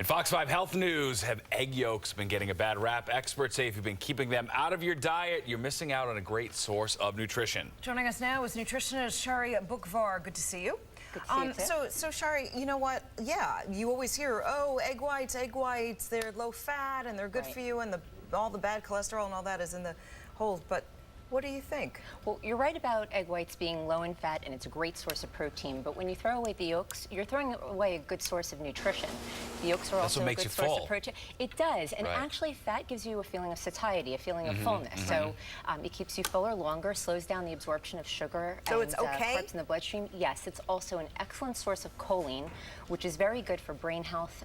In Fox 5 Health News, have egg yolks been getting a bad rap? Experts say if you've been keeping them out of your diet, you're missing out on a great source of nutrition. Joining us now is nutritionist Shari Bookvar. Good to see you. Good to see you too. So Shari, you know what? Yeah, you always hear, oh, egg whites, they're low fat and they're good for you, and all the bad cholesterol and all that is in the whole. But what do you think? Well, you're right about egg whites being low in fat, and it's a great source of protein. But when you throw away the yolks, you're throwing away a good source of nutrition. The yolks are also a good source of protein. It does, and actually fat gives you a feeling of satiety, a feeling of fullness. So it keeps you fuller longer, slows down the absorption of sugar and it's okay? carbs in the bloodstream. Yes, it's also an excellent source of choline, which is very good for brain health,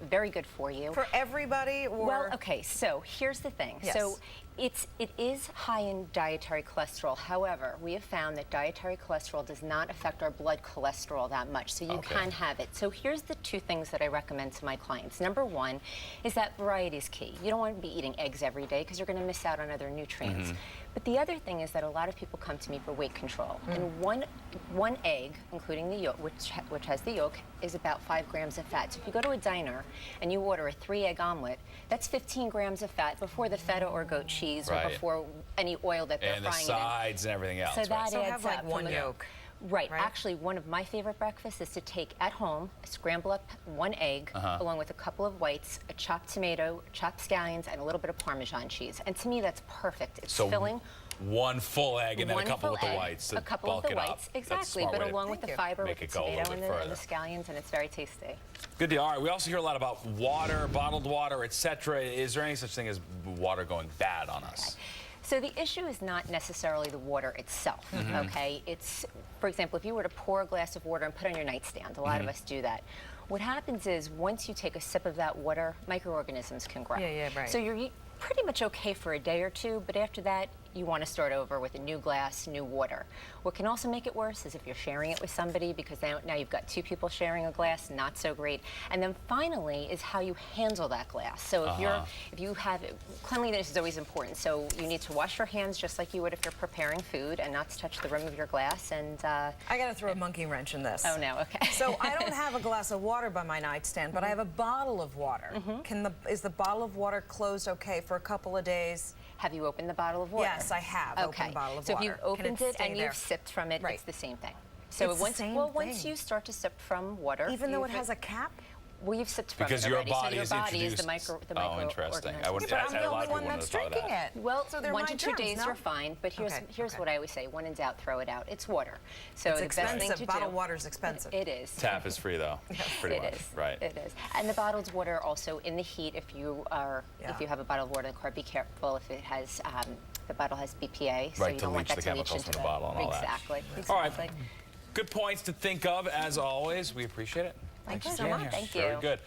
very good for you. For everybody? Or? Well, okay, so here's the thing. Yes. So it is high in dietary cholesterol. However, we have found that dietary cholesterol does not affect our blood cholesterol that much, so you can have it. So here's the two things that I recommend to my clients. Number one is that variety is key. You don't want to be eating eggs every day because you're going to miss out on other nutrients. But the other thing is that a lot of people come to me for weight control, and one egg, including the yolk, which has the yolk, is about 5 grams of fat. So if you go to a diner and you order a 3-egg omelet, that's 15 grams of fat before the feta or goat cheese or before any oil that they're frying it in. And the sides and everything else. So that So adds have like up. one yolk. Right. Actually, one of my favorite breakfasts is to take at home, scramble up 1 egg, along with a couple of whites, a chopped tomato, chopped scallions, and a little bit of Parmesan cheese. And to me, that's perfect. It's filling. One full egg and then a couple with the whites. A couple with the whites, exactly, but along with the fiber, with the tomato and the scallions, and it's very tasty. Good deal. All right, we also hear a lot about water, bottled water, etc. Is there any such thing as water going bad on us? So the issue is not necessarily the water itself, okay? It's, for example, if you were to pour a glass of water and put it on your nightstand, a lot of us do that. What happens is once you take a sip of that water, microorganisms can grow. So you're pretty much okay for a day or two, but after that, you want to start over with a new glass, new water. What can also make it worse is if you're sharing it with somebody, because now you've got 2 people sharing a glass, not so great. And then finally is how you handle that glass. So if you have, cleanliness is always important. So you need to wash your hands just like you would if you're preparing food, and not to touch the rim of your glass. And I got to throw a monkey wrench in this. Oh no, okay. So I don't have a glass of water by my nightstand, but I have a bottle of water. Is the bottle of water closed okay for a couple of days? Have you opened the bottle of water? Yes, I have opened a bottle of water. So if you've opened it and you've sipped from it, it's the same thing. So once you start to sip from water, even though it has a cap? Well, you've sipped from because it your already. body So your body is the Oh, interesting. I but I'm the only one that's drinking it. Well, so 1 to 2 days you're fine, but here's what I always say: when in doubt, throw it out. It's water. So it's the expensive. best thing to Bottled water is expensive. It is. Tap is free though. Pretty much. Right. It is. And the bottled water also in the heat. If you have a bottled water in the car, be careful if it has. The bottle has BPA, so you don't want that to leach into the bottle and all that. Exactly. All right. Good points to think of as always. We appreciate it. Thank you so much. Thank you. Very good.